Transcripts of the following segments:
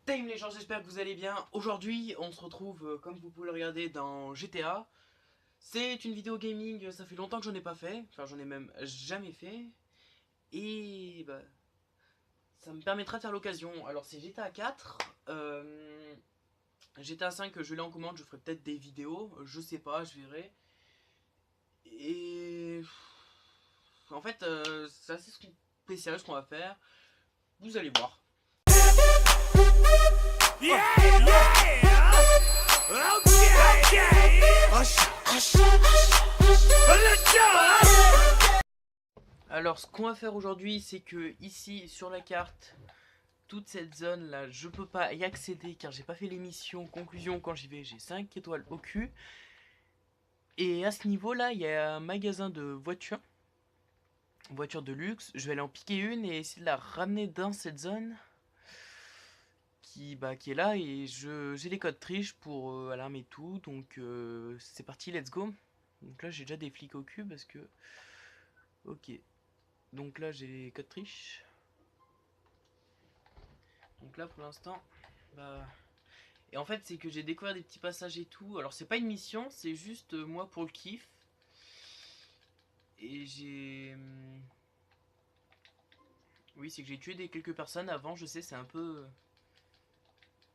Time les gens, j'espère que vous allez bien. Aujourd'hui, on se retrouve, comme vous pouvez le regarder, dans GTA. C'est une vidéo gaming, ça fait longtemps que j'en ai pas fait. Enfin, j'en ai même jamais fait. Et bah, ça me permettra de faire l'occasion. Alors, c'est GTA 4. GTA 5, je l'ai en commande, je ferai peut-être des vidéos. Je sais pas, je verrai. Et. En fait, c'est assez spécial ce qu'on va faire. Vous allez voir. Yeah, yeah. Okay, okay. Let's go. Alors, ce qu'on va faire aujourd'hui, c'est que ici, sur la carte, toute cette zone là, je peux pas y accéder car j'ai pas fait l'émission. Conclusion, quand j'y vais, j'ai 5 étoiles au cul. Et à ce niveau là, il y a un magasin de voitures, voitures de luxe. Je vais aller en piquer une et essayer de la ramener dans cette zone qui est là. Et j'ai les codes triche pour alarmer tout. Donc c'est parti, let's go. Donc là, j'ai déjà des flics au cul parce que. Ok. Donc là, j'ai les codes triche. Donc là, pour l'instant, bah. Et en fait, c'est que j'ai découvert des petits passages et tout. Alors, c'est pas une mission, c'est juste moi pour le kiff. Et j'ai. Oui, c'est que j'ai tué quelques personnes avant, je sais, c'est un peu.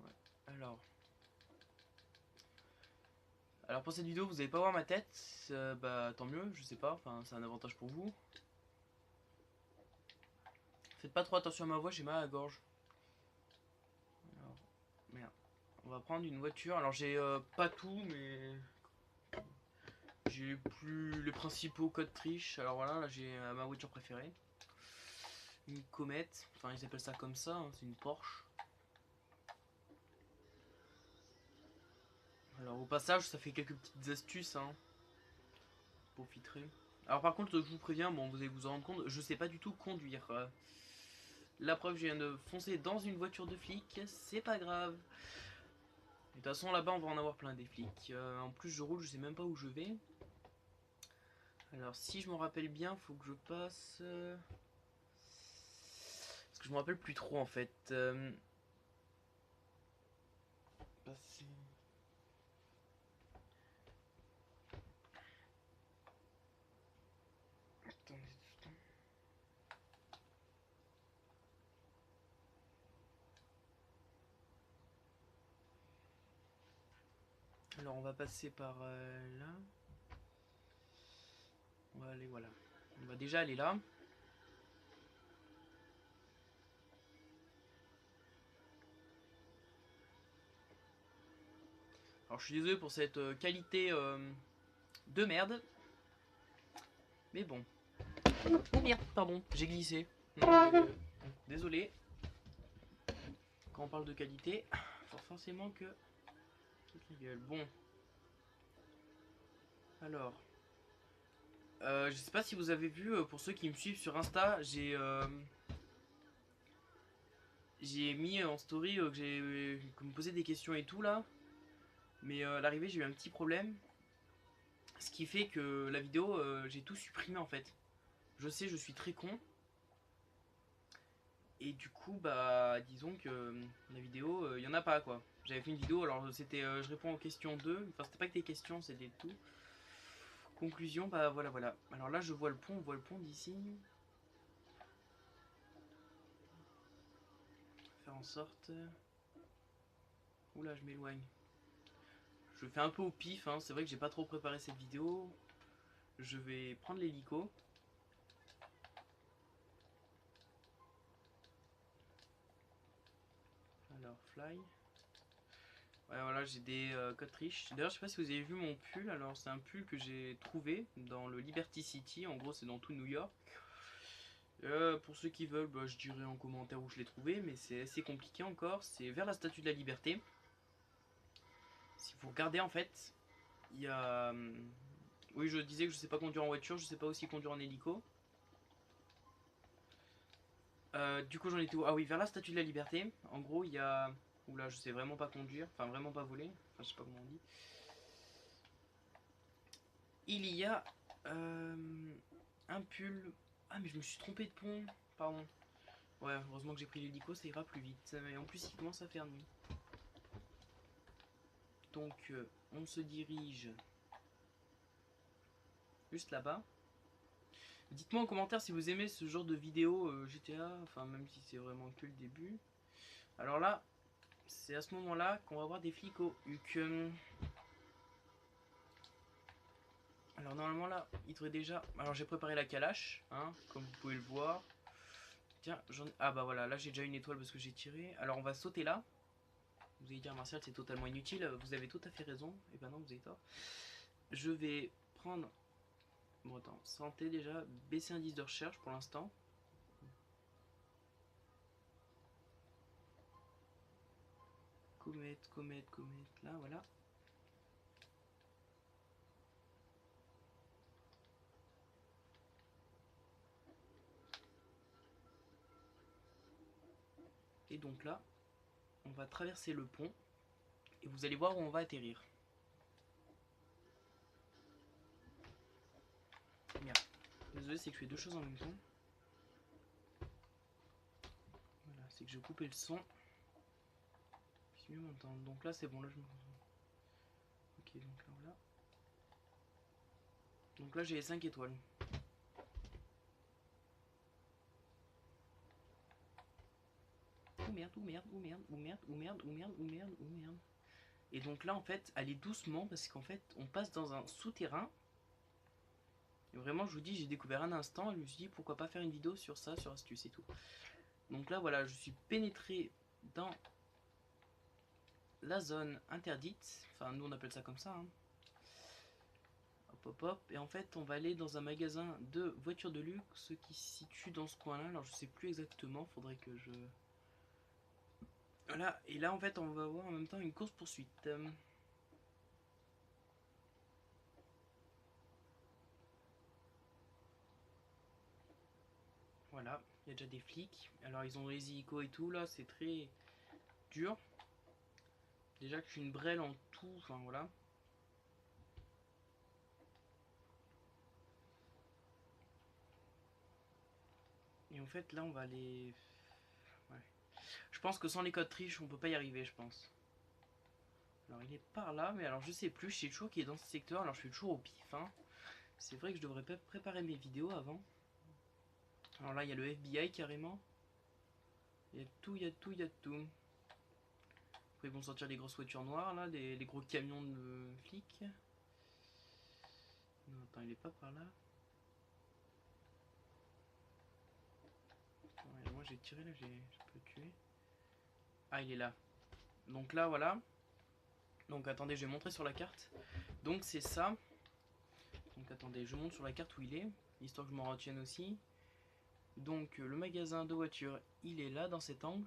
Ouais. Alors. Alors, pour cette vidéo, vous allez pas voir ma tête. Bah, tant mieux, je sais pas. Enfin, c'est un avantage pour vous. Faites pas trop attention à ma voix, j'ai mal à la gorge. Alors, merde. On va prendre une voiture. Alors, j'ai pas tout, mais. J'ai plus les principaux codes triche. Alors voilà, là j'ai ma voiture préférée. Une comète, enfin ils appellent ça comme ça, hein, c'est une Porsche. Alors au passage, ça fait quelques petites astuces, hein, pour filtrer. Alors par contre, je vous préviens, bon vous allez vous en rendre compte, je sais pas du tout conduire. La preuve, je viens de foncer dans une voiture de flic, c'est pas grave. De toute façon là-bas on va en avoir plein des flics. En plus je roule, je sais même pas où je vais. Alors si je me rappelle bien, faut que je passe... Parce que je me rappelle plus trop en fait. Passer... Attendez. Alors on va passer par là. On va aller, voilà. On va déjà aller là. Alors je suis désolé pour cette qualité de merde. Mais bon. Oh merde, pardon, j'ai glissé. Désolé. Quand on parle de qualité, faut forcément que... Bon. Alors. Je sais pas si vous avez vu, pour ceux qui me suivent sur Insta, j'ai mis en story que me posait des questions et tout là. Mais à l'arrivée, j'ai eu un petit problème. Ce qui fait que la vidéo, j'ai tout supprimé en fait. Je sais, je suis très con. Et du coup, bah, disons que la vidéo, il y en a pas quoi. J'avais fait une vidéo, alors c'était je réponds aux questions 2. Enfin, c'était pas que des questions, c'était tout. Conclusion, bah voilà, voilà. Alors là, je vois le pont, on voit le pont d'ici. Faire en sorte. Oula, je m'éloigne. Je fais un peu au pif, hein. C'est vrai que j'ai pas trop préparé cette vidéo. Je vais prendre l'hélico. Alors, fly. Ouais, voilà, j'ai des codes riches. D'ailleurs, je sais pas si vous avez vu mon pull. Alors, c'est un pull que j'ai trouvé dans le Liberty City. En gros, c'est dans tout New York. Pour ceux qui veulent, bah, je dirai en commentaire où je l'ai trouvé, mais c'est assez compliqué encore. C'est vers la Statue de la Liberté. Si vous regardez, en fait, il y a. Oui, je disais que je sais pas conduire en voiture, je sais pas aussi conduire en hélico. Du coup, j'en étais où? Ah oui, vers la Statue de la Liberté. En gros, il y a. Oula, je sais vraiment pas conduire, enfin vraiment pas voler. Enfin, je sais pas comment on dit. Il y a un pull. Ah, mais je me suis trompé de pont. Pardon. Ouais, heureusement que j'ai pris l'hélico, ça ira plus vite. Et en plus, il commence à faire nuit. Donc, on se dirige juste là-bas. Dites-moi en commentaire si vous aimez ce genre de vidéo GTA, enfin même si c'est vraiment que le début. Alors là, c'est à ce moment-là qu'on va voir des flics au HUC. Alors normalement là, il devrait déjà... Alors j'ai préparé la calache, hein, comme vous pouvez le voir. Tiens, ah bah voilà, là j'ai déjà une étoile parce que j'ai tiré. Alors on va sauter là. Vous allez dire Martial c'est totalement inutile, vous avez tout à fait raison. Et ben non, vous avez tort. Je vais prendre... Bon attends, santé déjà, baisser indice de recherche pour l'instant. Comète, comète, comète, là voilà. Et donc là, on va traverser le pont. Et vous allez voir où on va atterrir. Merde. Désolé, c'est que je fais deux choses en même temps. Voilà, c'est que je coupais le son. Puis mieux m'entendre. Donc là, c'est bon, là je me... Ok, donc là, voilà. Donc là, j'ai les 5 étoiles. Oh merde, oh merde, oh merde, oh merde, oh merde, oh merde, oh merde, oh merde. Et donc là, en fait, allez doucement parce qu'en fait, on passe dans un souterrain. Et vraiment, je vous dis, j'ai découvert un instant et je me suis dit, pourquoi pas faire une vidéo sur ça, sur astuce et tout. Donc là, voilà, je suis pénétré dans la zone interdite. Enfin, nous, on appelle ça comme ça, hein. Hop, hop, hop. Et en fait, on va aller dans un magasin de voitures de luxe qui se situe dans ce coin-là. Alors, je sais plus exactement, faudrait que je... Voilà, et là, en fait, on va avoir en même temps une course-poursuite. Voilà, il y a déjà des flics. Alors, ils ont les hélicos et tout, là, c'est très dur. Déjà que je suis une brêle en tout, enfin, voilà. Et en fait, là, on va aller... Ouais. Je pense que sans les codes triches, on peut pas y arriver, je pense. Alors, il est par là, mais alors, je sais plus. Je sais toujours qu'il est dans ce secteur, alors je suis toujours au pif, hein. C'est vrai que je devrais pas préparer mes vidéos avant. Alors là, il y a le FBI carrément. Il y a tout, il y a tout, il y a tout. Après, ils vont sortir les grosses voitures noires, là, les gros camions de flics. Non, attends, il est pas par là. Ouais, moi, j'ai tiré, là, je peux le tuer. Ah, il est là. Donc là, voilà. Donc, attendez, je vais montrer sur la carte. Donc, c'est ça. Donc, attendez, je montre sur la carte où il est, histoire que je m'en retienne aussi. Donc, le magasin de voitures, il est là, dans cet angle.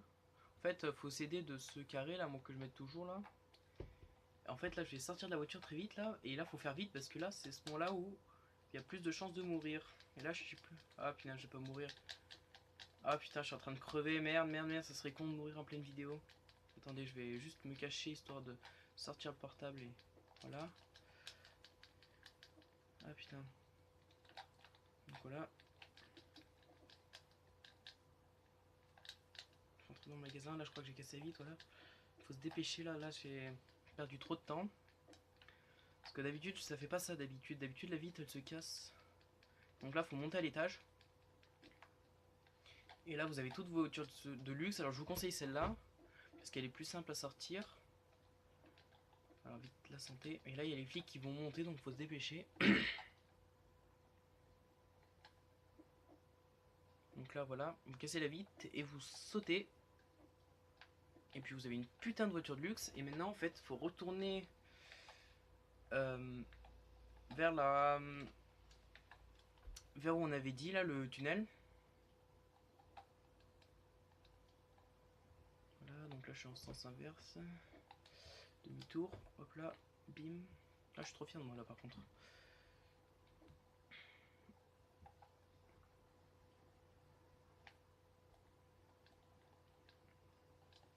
En fait, faut s'aider de ce carré, là, moi, que je mette toujours, là. En fait, là, je vais sortir de la voiture très vite, là. Et là, faut faire vite, parce que là, c'est ce moment-là où il y a plus de chances de mourir. Et là, je sais plus... Ah, putain, je vais pas mourir. Ah, putain, je suis en train de crever. Merde, merde, merde, ça serait con de mourir en pleine vidéo. Attendez, je vais juste me cacher, histoire de sortir le portable et... Voilà. Ah, putain. Donc, voilà. Je suis entré dans le magasin, là, je crois que j'ai cassé vite, voilà. Faut se dépêcher, là. Là, j'ai perdu trop de temps. Parce que d'habitude, ça fait pas ça, d'habitude. D'habitude, la vitre, elle se casse. Donc là, faut monter à l'étage. Et là, vous avez toutes vos voitures de luxe. Alors, je vous conseille celle-là. Parce qu'elle est plus simple à sortir. Alors, vite, la santé. Et là, il y a les flics qui vont monter, donc faut se dépêcher. Donc là, voilà. Vous cassez la vitre et vous sautez. Et puis, vous avez une putain de voiture de luxe. Et maintenant, en fait, faut retourner vers la... vers où on avait dit, là, le tunnel. Voilà, donc là, je suis en sens inverse. Demi-tour, hop là, bim. Ah, je suis trop fier de moi là par contre.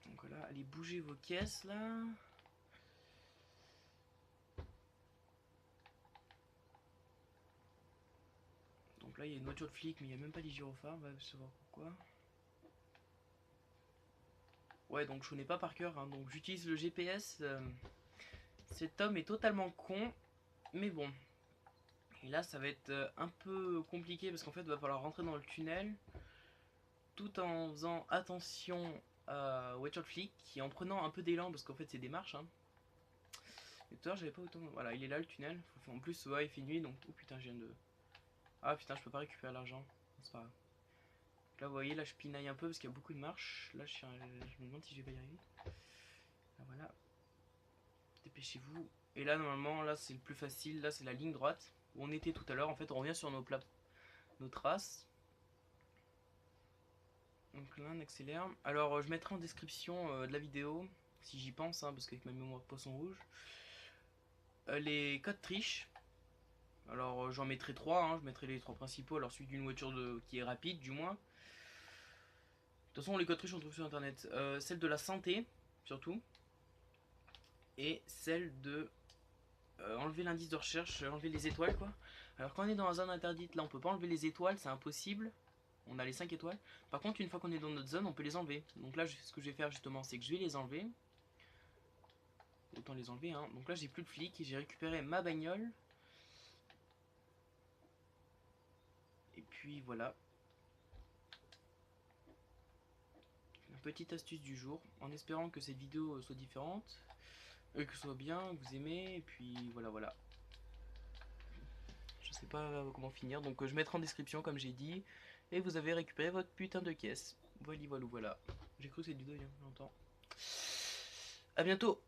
Donc voilà, allez bouger vos caisses là. Donc là, il y a une voiture de flic, mais il n'y a même pas les gyrophares, on va savoir pourquoi. Ouais, donc je connais pas par cœur, hein, donc j'utilise le GPS. Cet homme est totalement con, mais bon. Et là, ça va être un peu compliqué parce qu'en fait, il va falloir rentrer dans le tunnel tout en faisant attention à Watch Out Flick et en prenant un peu d'élan parce qu'en fait, c'est des marches. Hein. Et tout à l'heure, j'avais pas autant. Voilà, il est là le tunnel. En plus, ouais, il fait nuit donc. Oh putain, je viens de. Ah putain, je peux pas récupérer l'argent. C'est pas grave. Là, vous voyez, là, je pinaille un peu parce qu'il y a beaucoup de marches. Là, je me demande si je vais pas y arriver. Là, voilà. Dépêchez-vous. Et là, normalement, là, c'est le plus facile. Là, c'est la ligne droite où on était tout à l'heure. En fait, on revient sur nos traces. Donc là, on accélère. Alors, je mettrai en description de la vidéo, si j'y pense, hein, parce qu'avec ma mémoire de poisson rouge, les codes triche. Alors, j'en mettrai 3, hein, je mettrai les 3 principaux. Alors, celui d'une voiture qui est rapide, du moins. De toute façon, les codes triche, on trouve sur internet. Celle de la santé, surtout. Et celle de enlever l'indice de recherche, enlever les étoiles, quoi. Alors, quand on est dans la zone interdite, là, on peut pas enlever les étoiles, c'est impossible. On a les 5 étoiles. Par contre, une fois qu'on est dans notre zone, on peut les enlever. Donc là, ce que je vais faire justement, c'est que je vais les enlever. Autant les enlever, hein. Donc là, j'ai plus de flics et j'ai récupéré ma bagnole. Et puis voilà. Une petite astuce du jour. En espérant que cette vidéo soit différente. Que ce soit bien, que vous aimez. Et puis voilà, voilà. Je sais pas comment finir. Donc je mettrai en description, comme j'ai dit. Et vous avez récupéré votre putain de caisse. Voilà, voilà, voilà. J'ai cru que c'était du deuil, hein, longtemps. A bientôt.